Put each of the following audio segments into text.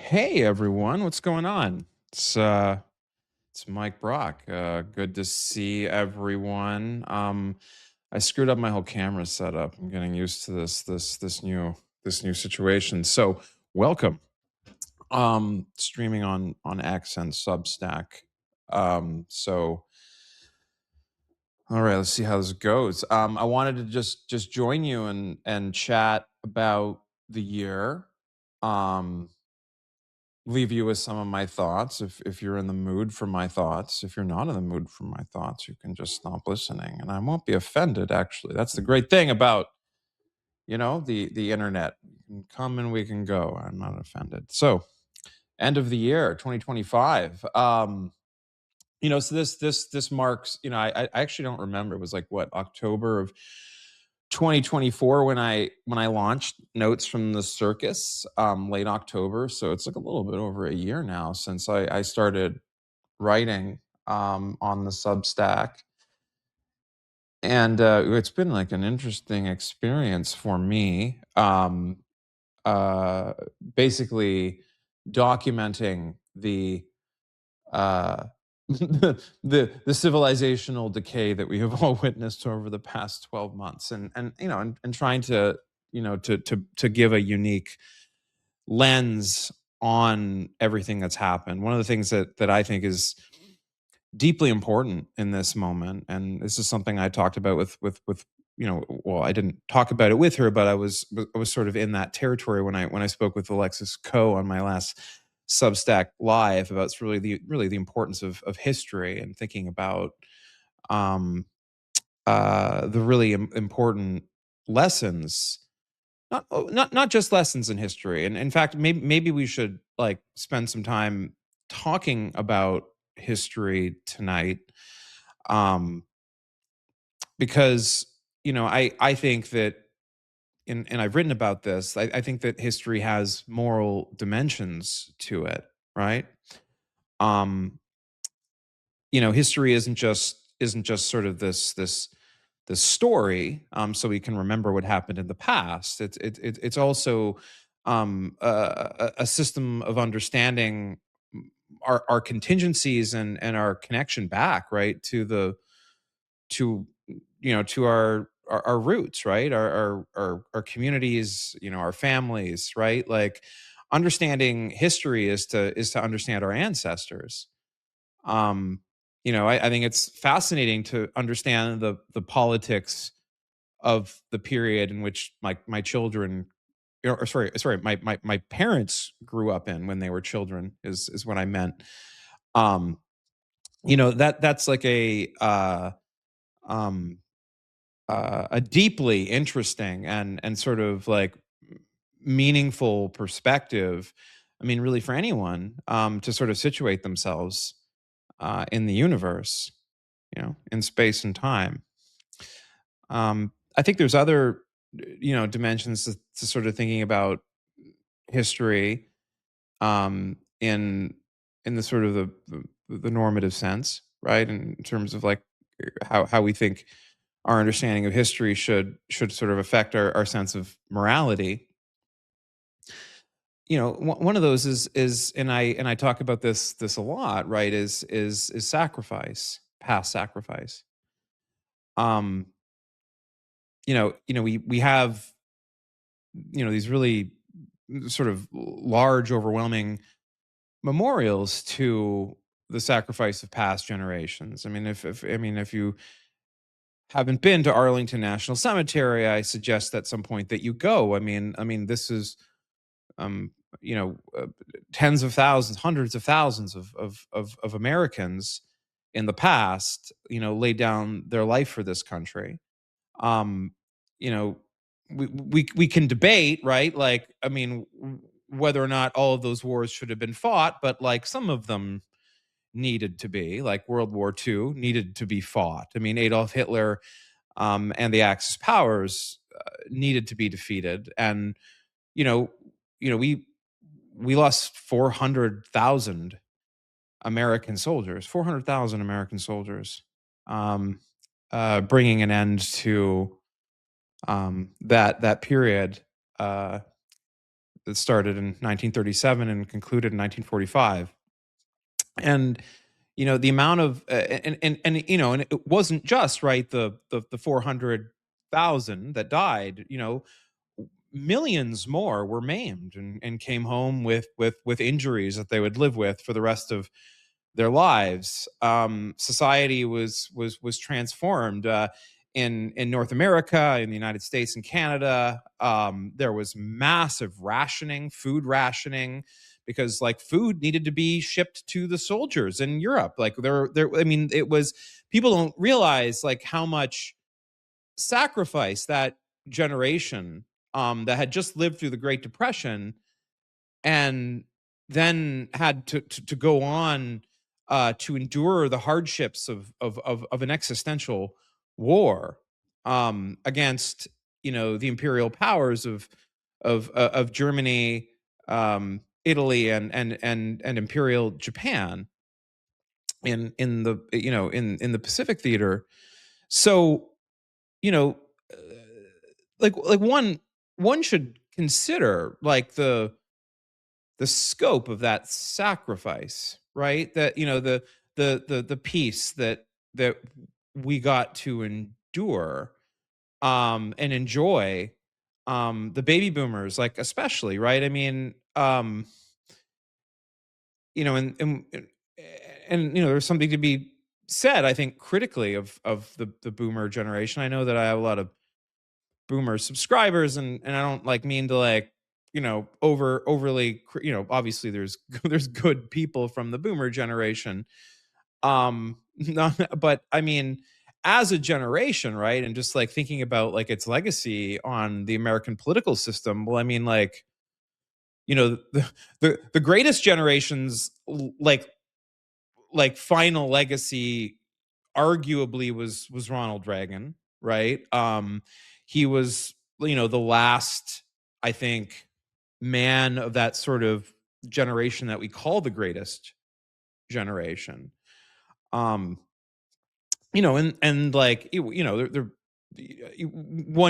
Hey everyone, what's going on? It's Mike Brock. Good to see everyone. I screwed up my whole camera setup. I'm getting used to this new situation. So welcome. Streaming on X and Substack. So all right, let's see how this goes. I wanted to just join you and chat about the year. Um, Leave you with some of my thoughts if you're in the mood for my thoughts. If you're not in the mood for my thoughts, you can just stop listening and I won't be offended. Actually, that's the great thing about the internet. You can come and we can go. I'm not offended. So end of the year 2025. So this marks, I actually don't remember. It was like what, October of 2024 when I launched Notes from the Circus, late October. So it's like a little bit over a year now since I started writing on the Substack. And it's been like an interesting experience for me. Uh Basically documenting the uh the civilizational decay that we have all witnessed over the past 12 months, and trying to to give a unique lens on everything that's happened. One of the things that I think is deeply important in this moment, and this is something I talked about with well, I didn't talk about it with her, but I was sort of in that territory when I spoke with Alexis Coe on my last Substack live about really the importance of history and thinking about um the really important lessons, not just lessons in history. And in fact, maybe we should like spend some time talking about history tonight, um because I think that, and I've written about this. I think that history has moral dimensions to it, right? um History isn't just sort of this story, so we can remember what happened in the past. It's also a system of understanding our contingencies and our connection back, right, to to our roots, right, our communities, our families, right. Like, understanding history is to understand our ancestors. I think it's fascinating to understand the politics of the period in which my children, or sorry, my parents grew up in when they were children, is what I meant. um that's like um a deeply interesting and sort of like meaningful perspective. I mean, really, for anyone to sort of situate themselves in the universe, in space and time. I think there's other, dimensions to sort of thinking about history, in the sort of the normative sense, right? In terms of like how we think our understanding of history should sort of affect our sense of morality. One of those is and I talk about this a lot, right? Is sacrifice, past sacrifice. um we have these really sort of large, overwhelming memorials to the sacrifice of past generations. I mean, if you haven't been to Arlington National Cemetery, I suggest at some point that you go. I mean, this is um, you know, uh, tens of thousands, hundreds of thousands of Americans in the past, laid down their life for this country. um you know we can debate, right, like, I mean, whether or not all of those wars should have been fought, but like some of them needed to be, like World War II needed to be fought. I mean, Adolf Hitler and the Axis powers needed to be defeated. And you know we lost 400,000 American soldiers, um bringing an end to that period, uh, that started in 1937 and concluded in 1945. And the amount of and and it wasn't just, right, the 400,000 that died. Millions more were maimed and came home with injuries that they would live with for the rest of their lives. Society was transformed in North America, in the United States and Canada. There was massive rationing, food rationing, because like food needed to be shipped to the soldiers in Europe. Like there. I mean, it was, people don't realize like how much sacrifice that generation that had just lived through the Great Depression and then had to go on to endure the hardships of an existential war against the imperial powers of Germany, Italy, and imperial Japan in the in the Pacific theater. So you know uh, like one should consider like the scope of that sacrifice, right? That the peace that we got to endure and enjoy. The baby boomers, like, especially, right? I mean, there's something to be said, I think, critically of the boomer generation. I know that I have a lot of boomer subscribers, and I don't like mean to like overly obviously there's there's good people from the boomer generation. But I mean, as a generation, right? And just like thinking about like its legacy on the American political system. Well, I mean, like, the greatest generations, like final legacy arguably was Ronald Reagan, right? He was, the last, I think, man of that sort of generation that we call the greatest generation. Um, and like,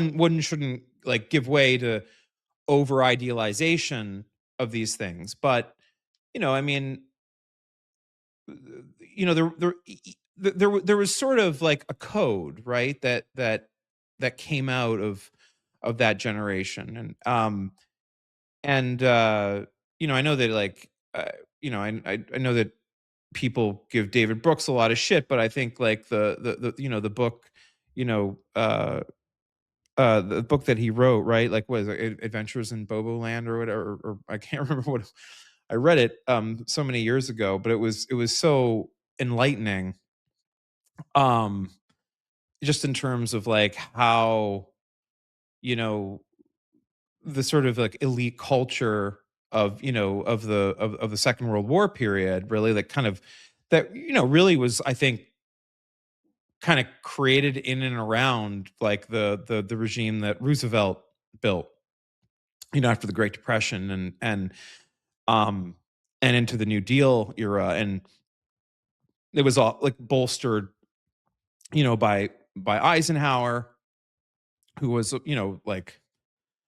one shouldn't like give way to over idealization of these things, but I mean, there was sort of like a code, right? That came out of that generation. And I know that like I know that people give David Brooks a lot of shit, but I think like the book, you know the book that he wrote, right? Like, what is it, Adventures in Bobo Land or whatever, or I can't remember what. I read it so many years ago, but it was so enlightening, um just in terms of like how you know the sort of like elite culture of the Second World War period, really, that kind of, that really was, I think, kind of created in and around like the regime that Roosevelt built, after the Great Depression, um and into the New Deal era. And it was all like bolstered, by Eisenhower, who was, like,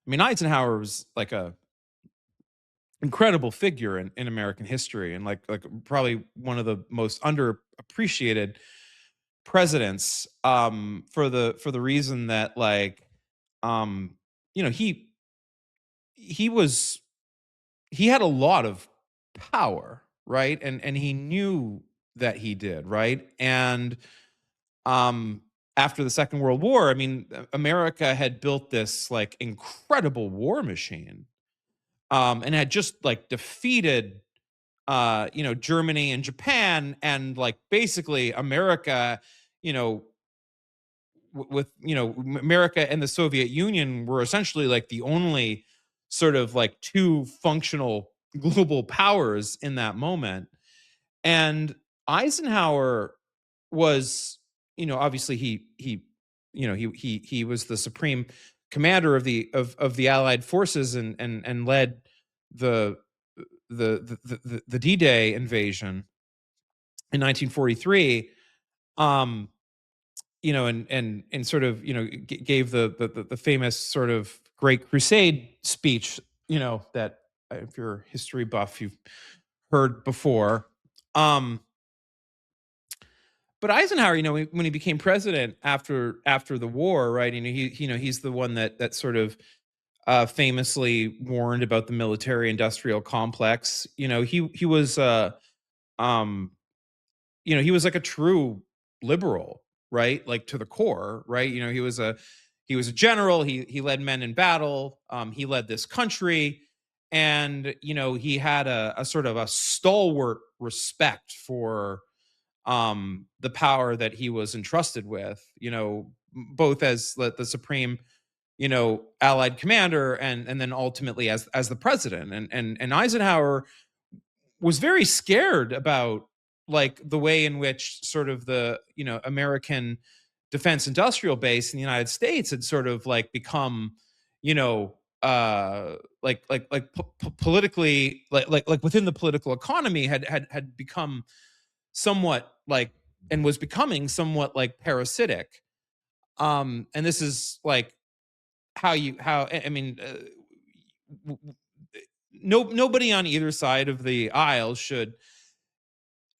I mean, Eisenhower was like a incredible figure in American history, and like probably one of the most underappreciated presidents, for the reason that, like, um you know he was he had a lot of power, right? And he knew that he did, right? And um after the Second World War, I mean, America had built this like incredible war machine, and had just like defeated Germany and Japan, and like basically America, you know with America and the Soviet Union were essentially like the only sort of like two functional global powers in that moment. And Eisenhower was, obviously he was the supreme commander of the Allied forces, and led the the D-Day invasion in 1943. Um, and sort of, gave the famous sort of Great Crusade speech, that if you're a history buff, you've heard before. Um, but Eisenhower, when he became president after the war, right? He's the one that sort of famously warned about the military industrial complex. He was um he was like a true liberal, right? Like to the core, right? He was a general. He led men in battle. He led this country, and he had a sort of a stalwart respect for the power that he was entrusted with. Both as the supreme allied commander, and then ultimately as the president. And Eisenhower was very scared about like the way in which sort of the American defense industrial base in the United States had sort of like become you know politically, like within the political economy, had become somewhat like, and was becoming somewhat like parasitic. And this is like how I mean, nobody on either side of the aisle should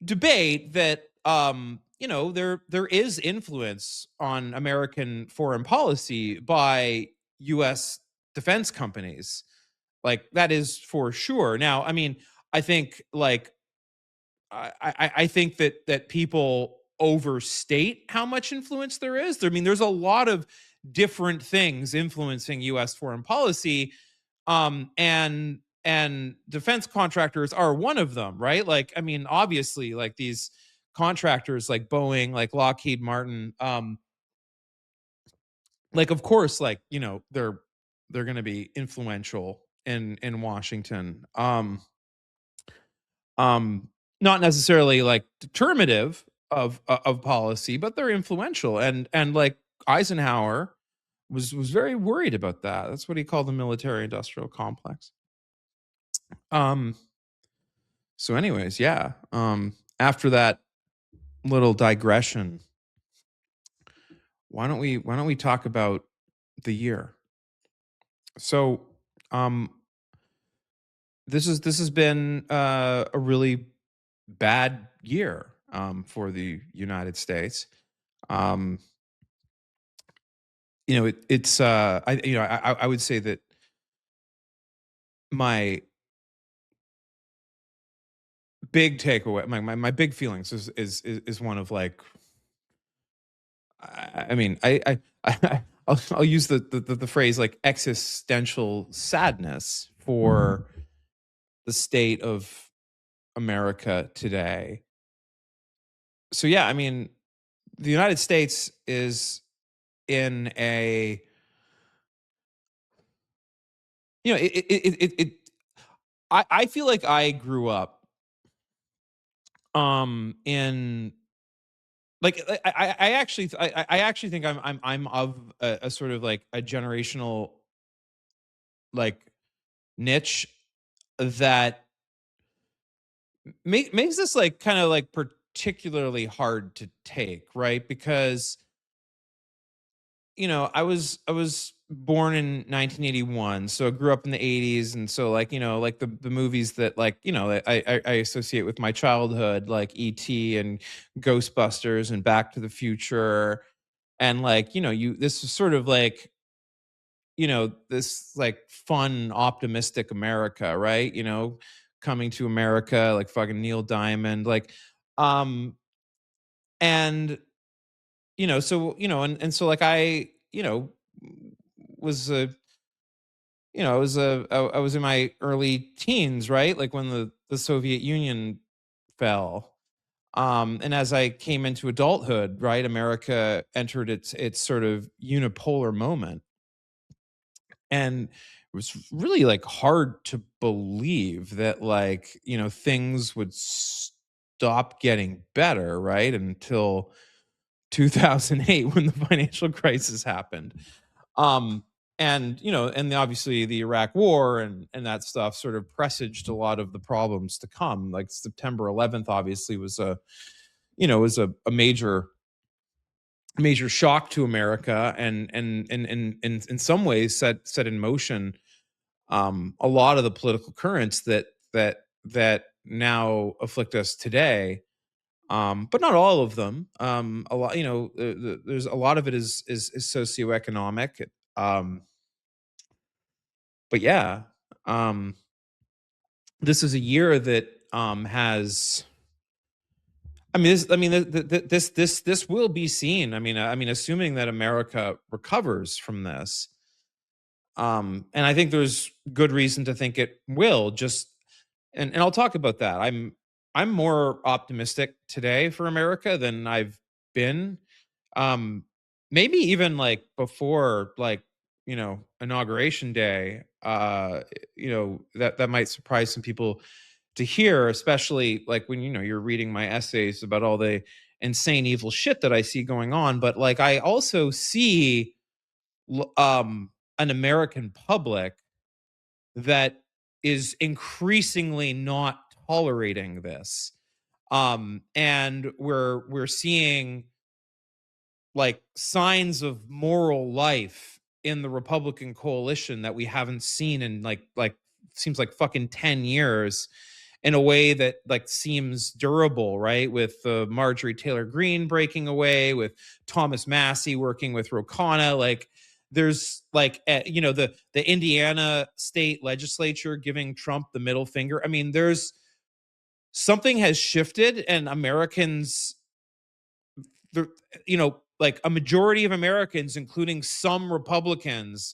debate that there is influence on American foreign policy by US defense companies. Like that is for sure. Now, I mean, I think like I think that people overstate how much influence there is. I mean, there's a lot of different things influencing US foreign policy, and defense contractors are one of them, right? Like, I mean, obviously, like these contractors like Boeing, like Lockheed Martin, like of course, like they're going to be influential in Washington. Um Not necessarily like determinative of policy, but they're influential. And like Eisenhower was very worried about that. That's what he called the military industrial complex. um so anyways, yeah, after that little digression, why don't we talk about the year? So um this has been a really bad year for the United States. Um, it's I would say that my big takeaway, my big feelings is one of like, I mean, I'll use the phrase like existential sadness for the state of America today. So yeah, I mean, the United States is in a it I feel like I grew up in like I actually think I'm of a sort of like a generational like niche that makes this like kind of like particularly hard to take, right? Because I was born in 1981, so I grew up in the 80s, and so like like the movies that like that I associate with my childhood, like E.T. and Ghostbusters and Back to the Future, and like you this is sort of like this like fun, optimistic America, right? Coming to America, like fucking Neil Diamond, like um and and so like I was a I was in my early teens, right? Like when the Soviet Union fell. And as I came into adulthood, right, America entered its sort of unipolar moment. And it was really like hard to believe that like, things would stop getting better, right? Until 2008 when the financial crisis happened. Um, and obviously the Iraq war and that stuff sort of presaged a lot of the problems to come. Like September 11th obviously was a major shock to America, and in some ways set in motion a lot of the political currents that now afflict us today, but not all of them. A lot, there's a lot of it is socioeconomic. Um, but yeah, um, this is a year that has. I mean, this will be seen. I mean, assuming that America recovers from this, and I think there's good reason to think it will. And I'll talk about that. I'm more optimistic today for America than I've been. Um, Maybe even like before, like inauguration day. That might surprise some people to hear, especially like when you're reading my essays about all the insane evil shit that I see going on. But like I also see an American public that is increasingly not tolerating this. And we're seeing like signs of moral life in the Republican coalition that we haven't seen in like seems like fucking 10 years, in a way that like seems durable, right? With Marjorie Taylor Greene breaking away, with Thomas Massey working with Ro Khanna, like there's like the Indiana state legislature giving Trump the middle finger. I mean, there's something has shifted, and Americans, the like a majority of Americans, including some Republicans,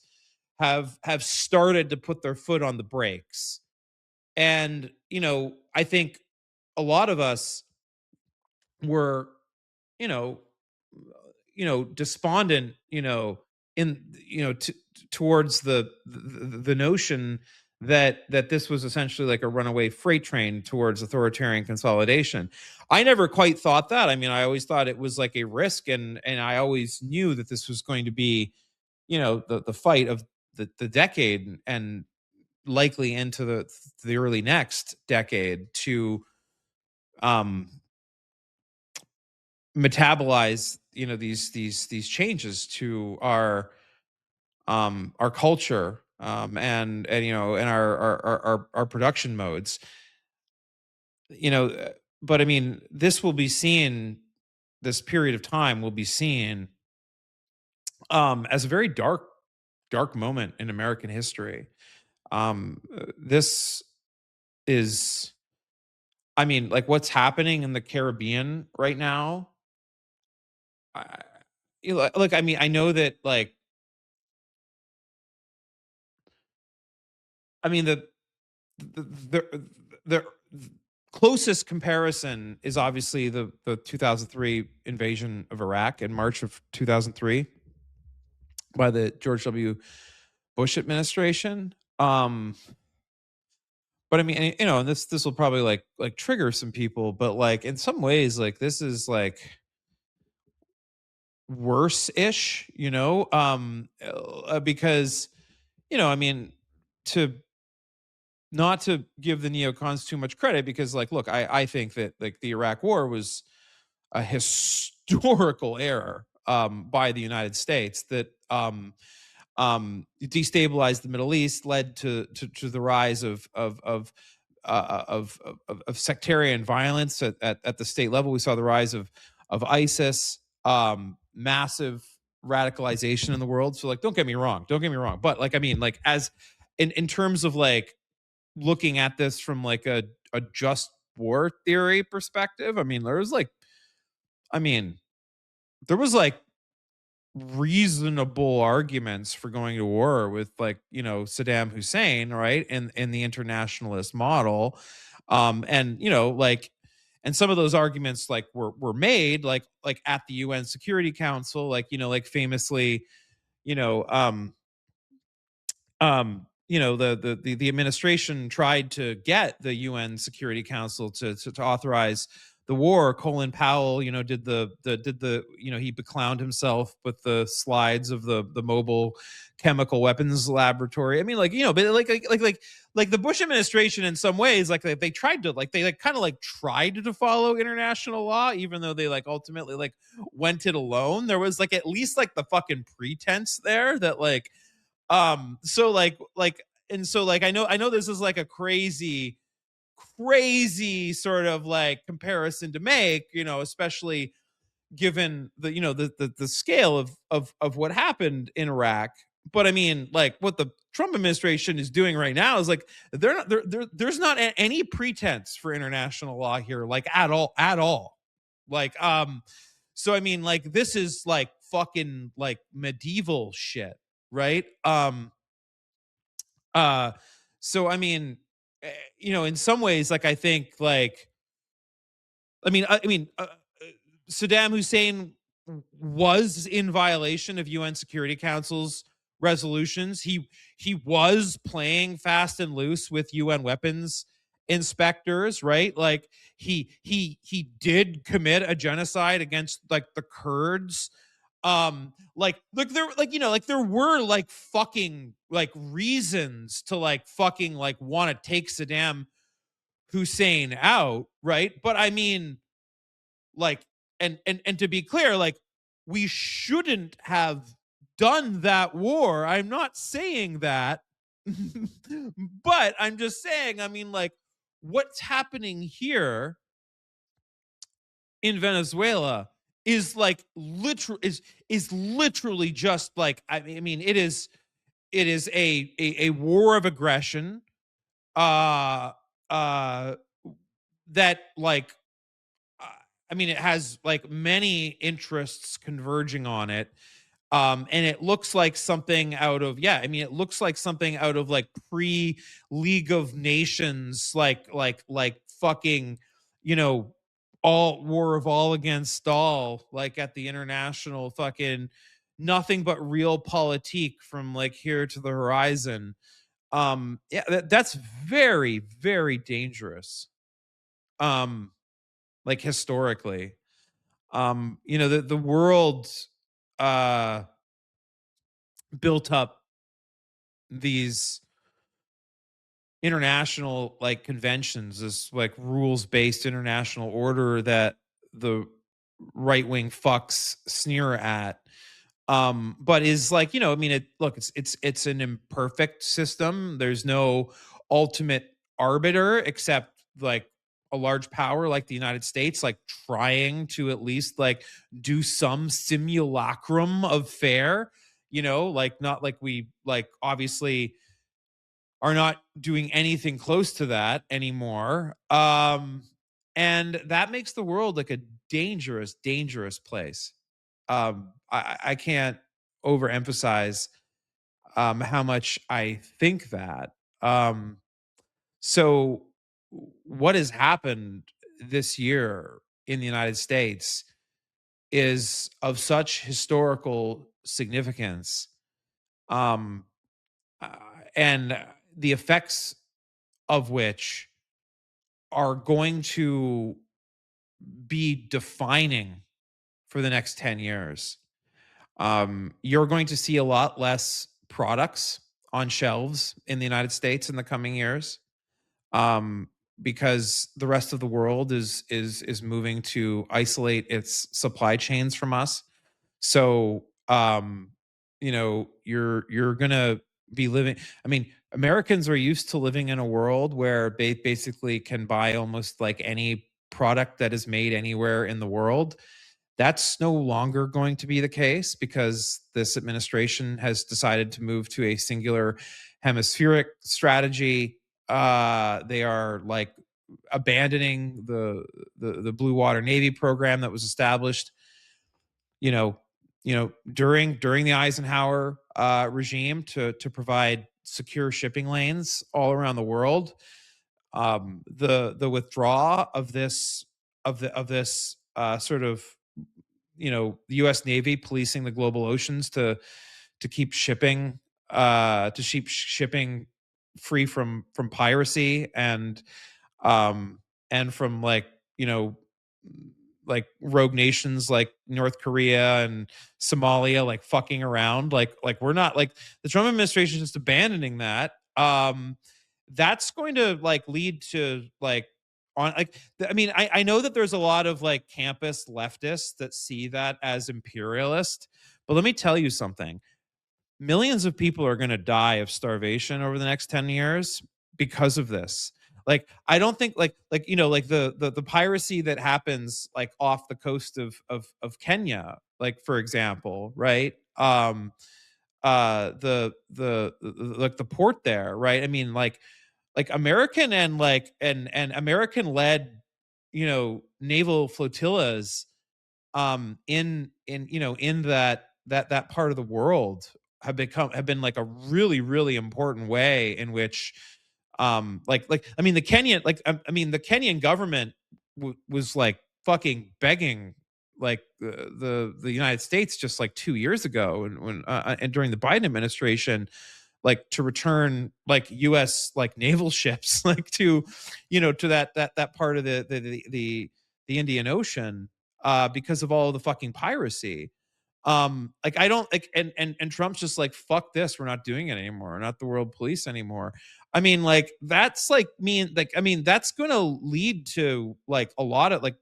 have started to put their foot on the brakes. And I think a lot of us were you know despondent, in towards the notion that this was essentially like a runaway freight train towards authoritarian consolidation. I never quite thought that. I mean, I always thought it was like a risk, and I always knew that this was going to be the fight of the decade, and likely into the early next decade, to um metabolize these changes to our culture, and our production modes. you know but I mean, this period of time will be seen as a very dark moment in American history. This is, I mean, like what's happening in the Caribbean right now. I, look, I mean, I know that, like, I mean, the the closest comparison is obviously the 2003 invasion of Iraq in March of 2003 by the George W. Bush administration. But I mean, and, and this will probably like trigger some people, but like in some ways, like this is like worse ish, because I mean, to not to give the neocons too much credit, because like look, I think that like the Iraq war was a historical error by the United States that destabilized the Middle East, led to the rise of sectarian violence at the state level. We saw the rise of ISIS, massive radicalization in the world. So like, don't get me wrong, but like, I mean, like, as in terms of like looking at this from like a just war theory perspective, I mean, I mean, there was like reasonable arguments for going to war with, like, Saddam Hussein, right? In the internationalist model. And like, and some of those arguments like were made like at the UN Security Council, like, like famously, you know, um the administration tried to get the UN Security Council to authorize the war. Colin Powell, did the he beclowned himself with the slides of the mobile chemical weapons laboratory. I mean, like, but like the Bush administration, in some ways, like they tried to, like, they like kind of like tried to follow international law, even though they like ultimately like went it alone. There was like at least like the fucking pretense there that like so like and so like I know this is like a crazy sort of like comparison to make, especially given the the scale of what happened in Iraq. But I mean, like what the Trump administration is doing right now is like there's not any pretense for international law here, like at all. Like so I mean, like this is like fucking like medieval shit, right? Uh so I mean, in some ways, like I think like Saddam Hussein was in violation of UN Security Council's resolutions. He was playing fast and loose with UN weapons inspectors, right? Like he did commit a genocide against like the Kurds. Like there like like there were like fucking like reasons to like fucking like want to take Saddam Hussein out, right? But I mean, like, and to be clear, like, we shouldn't have done that war. I'm not saying that, but I'm just saying, I mean, like, what's happening here in Venezuela is like literal is literally just like I mean it is a war of aggression uh uh that like uh, I mean, it has like many interests converging on it. And it looks like something out of, yeah, I mean, it looks like something out of like pre League of Nations, like fucking, you know, all war of all against all, like at the international fucking nothing but real politique from like here to the horizon. Yeah, that's very, very dangerous. Um, like historically, the world uh built up these international like conventions, this like rules based international order that the right wing fucks sneer at, but is like, I mean, it's an imperfect system. There's no ultimate arbiter except like a large power like the United States, like trying to at least like do some simulacrum of fair, like not like we like obviously are not doing anything close to that anymore. And that makes the world like a dangerous, dangerous place. I can't overemphasize how much I think that. So, what has happened this year in the United States is of such historical significance, um, uh, and the effects of which are going to be defining for the next 10 years. You're going to see a lot less products on shelves in the United States in the coming years, um, because the rest of the world is moving to isolate its supply chains from us. So, you're gonna be living. I mean, Americans are used to living in a world where they basically can buy almost like any product that is made anywhere in the world. That's no longer going to be the case because this administration has decided to move to a singular hemispheric strategy. They are like abandoning the Blue Water Navy program that was established, you know, during the Eisenhower regime to provide secure shipping lanes all around the world. The withdrawal of this sort of, the U.S. Navy policing the global oceans to keep shipping shipping free from piracy um and from like, you know like rogue nations like North Korea and Somalia like fucking around, like we're not like the Trump administration is just abandoning that. That's going to like lead to like on like I mean, I know that there's a lot of like campus leftists that see that as imperialist, but let me tell you something. millions of people are going to die of starvation over the next 10 years because of this. Like, I don't think like like the piracy that happens like off the coast of Kenya, like for example, right? Like the port there, right? I mean, like American and American led, naval flotillas in that part of the world have been like a really really important way in which I mean the Kenyan I mean the Kenyan government was like fucking begging like the United States just like 2 years ago and during the Biden administration like to return like US like naval ships like to to that part of the Indian Ocean because of all the fucking piracy. Like I don't like and Trump's just like fuck this, we're not doing it anymore. We're not the world police anymore. I mean like that's like mean like I mean that's going to lead to like a lot of like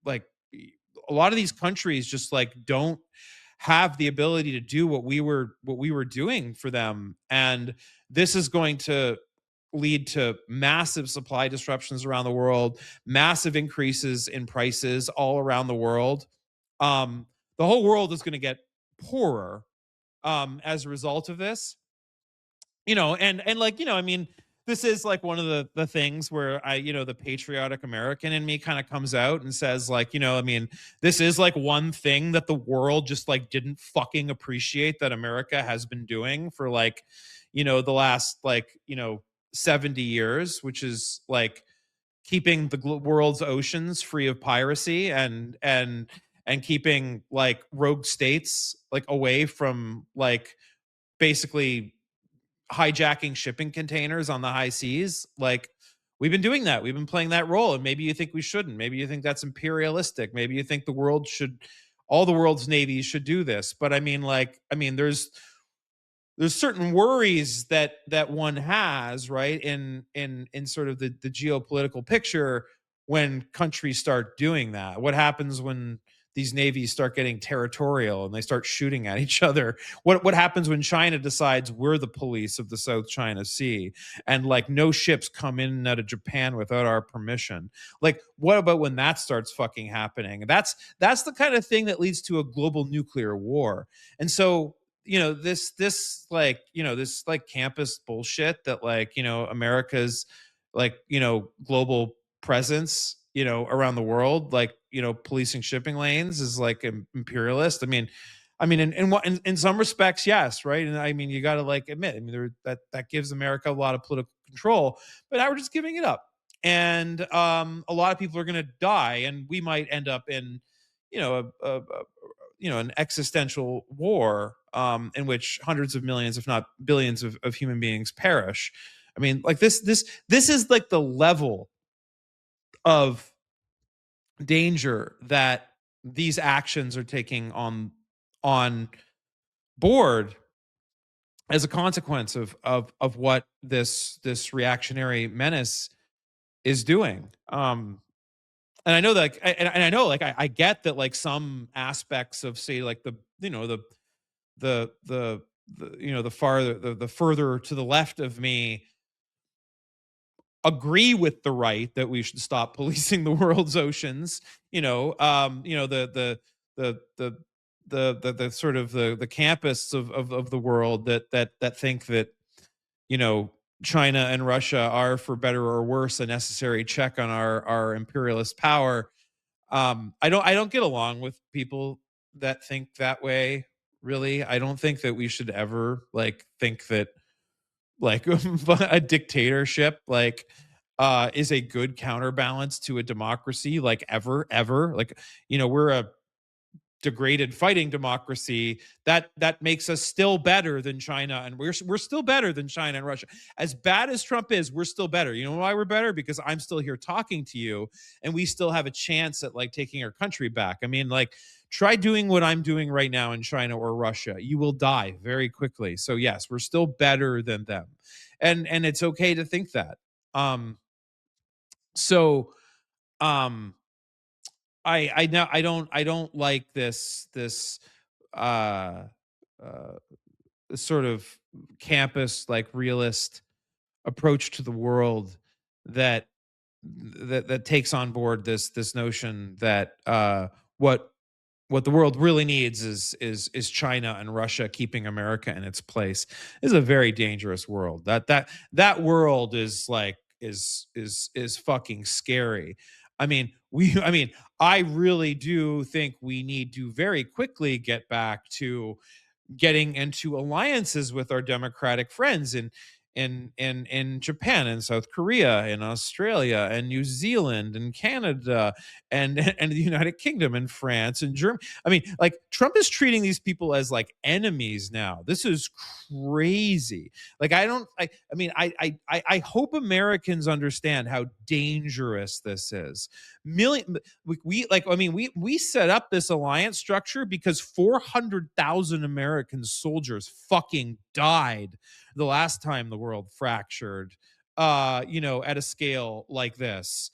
a lot of these countries just like don't have the ability to do what we were doing for them, and this is going to lead to massive supply disruptions around the world, massive increases in prices all around the world. The whole world is going to get poorer as a result of this. And like I mean, this is like one of the things where the patriotic American in me kind of comes out and says like I mean, this is like one thing that the world just like didn't fucking appreciate that America has been doing for like the last like 70 years, which is like keeping the world's oceans free of piracy and keeping like rogue states like away from like basically hijacking shipping containers on the high seas. Like we've been doing that. We've been playing that role. And maybe you think we shouldn't. Maybe you think that's imperialistic. Maybe you think all the world's navies should do this. But I mean, there's certain worries that one has, right, in sort of the geopolitical picture when countries start doing that. What happens when these navies start getting territorial and they start shooting at each other? What happens when China decides we're the police of the South China Sea and like no ships come in and out of Japan without our permission? Like what about when that starts fucking happening? That's the kind of thing that leads to a global nuclear war. And so this like campus bullshit that like America's like global presence around the world, like policing shipping lanes is like imperialist. I mean in some respects yes, right? And I mean you got to like admit, I mean that gives America a lot of political control, but now we're just giving it up. And a lot of people are going to die and we might end up in an existential war in which hundreds of millions, if not billions, of human beings perish. I mean, like this is like the level of danger that these actions are taking on board as a consequence of what this reactionary menace is doing. And I know that, and I know, like, I get that, like, some aspects of, say, like the further to the left of me agree with the right that we should stop policing the world's oceans. The sort of the campus of the world that think that you know China and Russia are, for better or worse, a necessary check on our imperialist power. I don't get along with people that think that way. Really, I don't think that we should ever like think that like a dictatorship like is a good counterbalance to a democracy, like ever. Like we're a degraded fighting democracy that makes us still better than China, and we're still better than China and Russia. As bad as Trump is, we're still better. You know why we're better? Because I'm still here talking to you and we still have a chance at like taking our country back. I mean, like, try doing what I'm doing right now in China or Russia. You will die very quickly. So yes, we're still better than them. And it's okay to think that. So um I know I don't like this uh uh sort of campus, like realist approach to the world that that takes on board this notion that what what the world really needs is China and Russia keeping America in its place. This is a very dangerous world. That world is like is fucking scary. I mean, I mean, I really do think we need to very quickly get back to getting into alliances with our democratic friends in Japan and South Korea and Australia and New Zealand and Canada and and the United Kingdom and France and Germany. I mean, like Trump is treating these people as like enemies now. This is crazy. Like I don't I mean I hope Americans understand how dangerous this is. Million we like I mean we set up this alliance structure because 400,000 American soldiers fucking died the last time the world fractured at a scale like this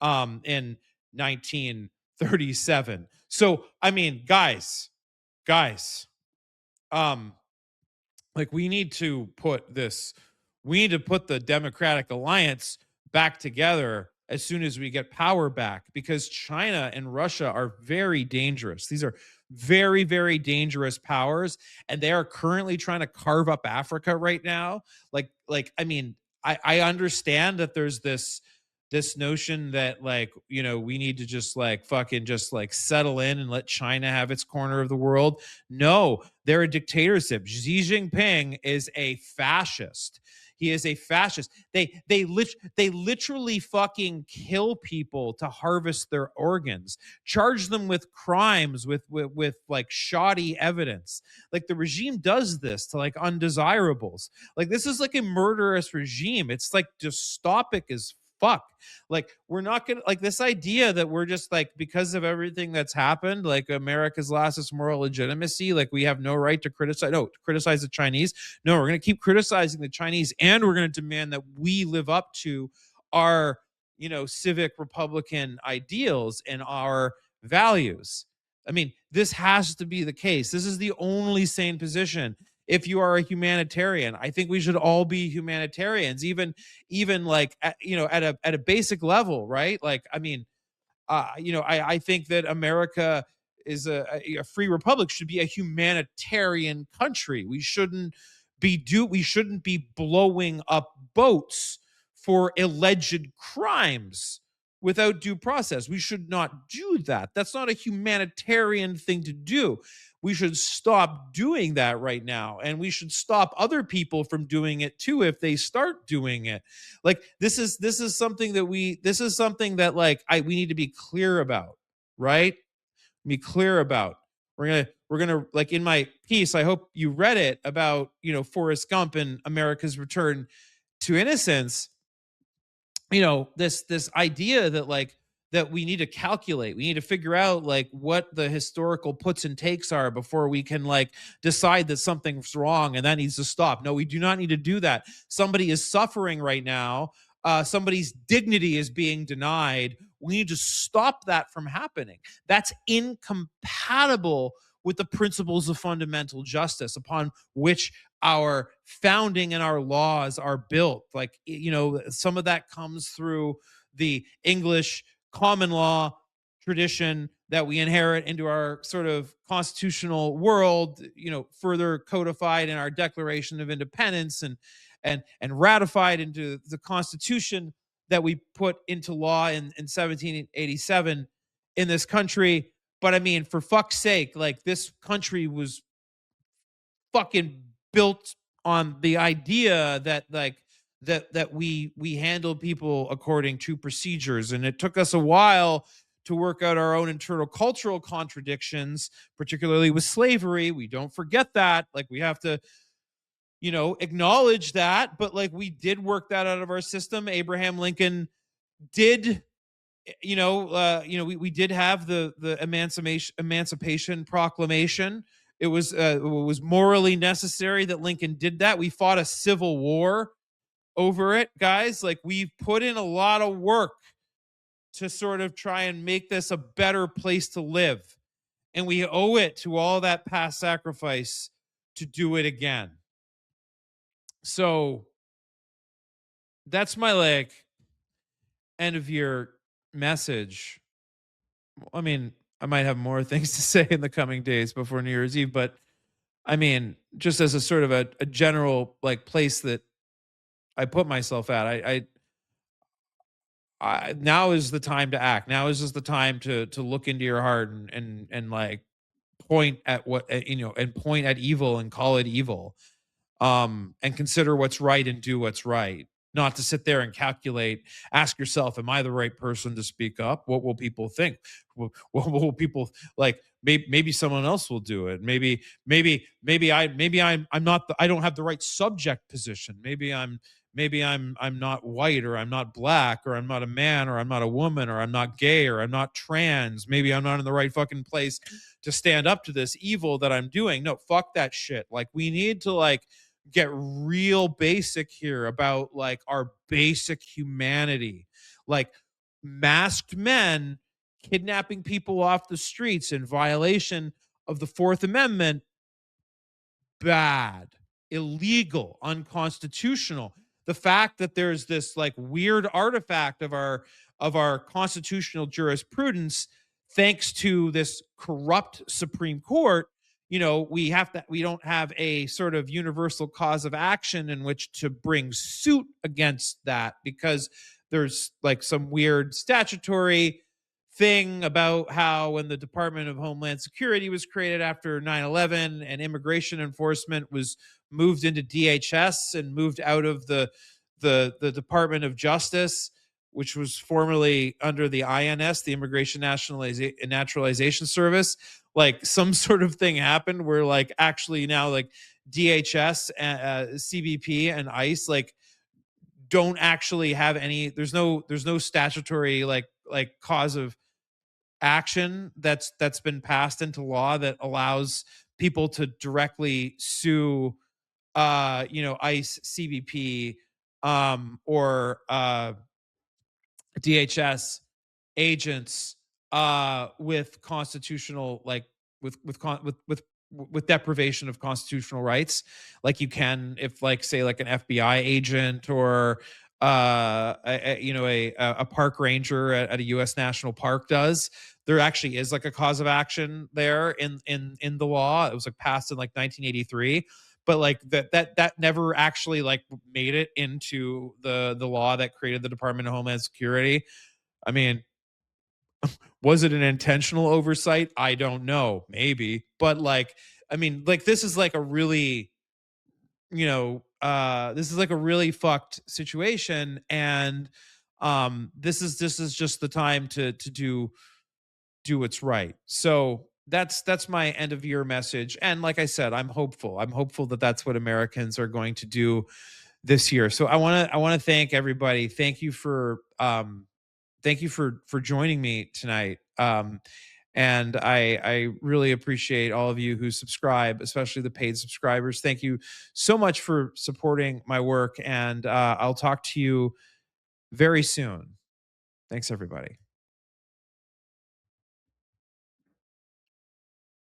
in 1937. So I mean guys um like we need to put the Democratic Alliance back together as soon as we get power back, because China and Russia are very dangerous. These are very, very dangerous powers, and they are currently trying to carve up Africa right now. I mean, I understand that there's this notion that we need to just like fucking just like settle in and let China have its corner of the world. No, they're a dictatorship. Xi Jinping is a fascist. He is a fascist. They literally fucking kill people to harvest their organs, charge them with crimes with like shoddy evidence. Like the regime does this to like undesirables. Like this is like a murderous regime. It's like dystopic as fuck. Like we're not gonna like this idea that we're just like, because of everything that's happened, like America's lost its moral legitimacy, like we have no right to criticize the Chinese. No, we're gonna keep criticizing the Chinese, and we're gonna demand that we live up to our civic republican ideals and our values. I mean, this has to be the case. This is the only sane position. If you are a humanitarian, I think we should all be humanitarians, even like at a basic level, right? Like I mean, I think that America is a free republic, should be a humanitarian country. We shouldn't be blowing up boats for alleged crimes without due process. We should not do that. That's not a humanitarian thing to do. We should stop doing that right now, and we should stop other people from doing it too if they start doing it. Like this is something that like we need to be clear about, right? Be clear about. We're gonna like in my piece, I hope you read it, about Forrest Gump and America's return to innocence. This idea that like that we need to calculate, we need to figure out like what the historical puts and takes are before we can like decide that something's wrong and that needs to stop. No, we do not need to do that. Somebody is suffering right now. Somebody's dignity is being denied. We need to stop that from happening. That's incompatible with the principles of fundamental justice upon which our founding and our laws are built. Like, some of that comes through the English common law tradition that we inherit into our sort of constitutional world, further codified in our Declaration of Independence and ratified into the Constitution that we put into law in 1787 in this country. But I mean, for fuck's sake, like this country was fucking built on the idea that like that we handle people according to procedures, and it took us a while to work out our own internal cultural contradictions, particularly with slavery. We don't forget that. Like we have to acknowledge that, but like we did work that out of our system. Abraham Lincoln did we did have the Emancipation Proclamation. It was morally necessary that Lincoln did that. We fought a civil war over it, guys. Like we've put in a lot of work to sort of try and make this a better place to live, and we owe it to all that past sacrifice to do it again. So that's my like end of year message. I mean, I might have more things to say in the coming days before New Year's Eve, but I mean, just as a sort of a general like place that I put myself at, I now is the time to act. Now is just the time to look into your heart and like point at what and point at evil and call it evil, and consider what's right and do what's right. Not to sit there and calculate. Ask yourself, am I the right person to speak up? What will people think? What will people like? Maybe someone else will do it. Maybe I'm not. I don't have the right subject position. Maybe I'm not white, or I'm not black, or I'm not a man, or I'm not a woman, or I'm not gay, or I'm not trans. Maybe I'm not in the right fucking place to stand up to this evil that I'm doing. No, fuck that shit. Like, we need to like get real basic here about like our basic humanity. Like, masked men kidnapping people off the streets in violation of the Fourth Amendment, bad, illegal, unconstitutional. The fact that there's this like weird artifact of our constitutional jurisprudence, thanks to this corrupt Supreme Court, we don't have a sort of universal cause of action in which to bring suit against that, because there's like some weird statutory thing about how when the Department of Homeland Security was created after 9/11 and immigration enforcement was moved into DHS and moved out of the Department of Justice, which was formerly under the INS, the Immigration Naturalization Service. Like, some sort of thing happened where like actually now like DHS, CBP, and ICE like don't actually have any. There's no statutory like cause of action that's been passed into law that allows people to directly sue ICE, CBP, or DHS agents with constitutional like with deprivation of constitutional rights, like you can if like say like an FBI agent or a park ranger at a US national park does. There actually is like a cause of action there in the law. It was like passed in like 1983, but like that never actually like made it into the law that created the Department of Homeland Security. I mean, was it an intentional oversight? I don't know, maybe, but like, I mean, like, this is like a really, this is like a really fucked situation, and this is just the time to do what's right. So that's my end of year message, and like I said, I'm hopeful that that's what Americans are going to do this year. So I want to thank everybody. Thank you for joining me tonight. And I really appreciate all of you who subscribe, especially the paid subscribers. Thank you so much for supporting my work, and I'll talk to you very soon. Thanks, everybody.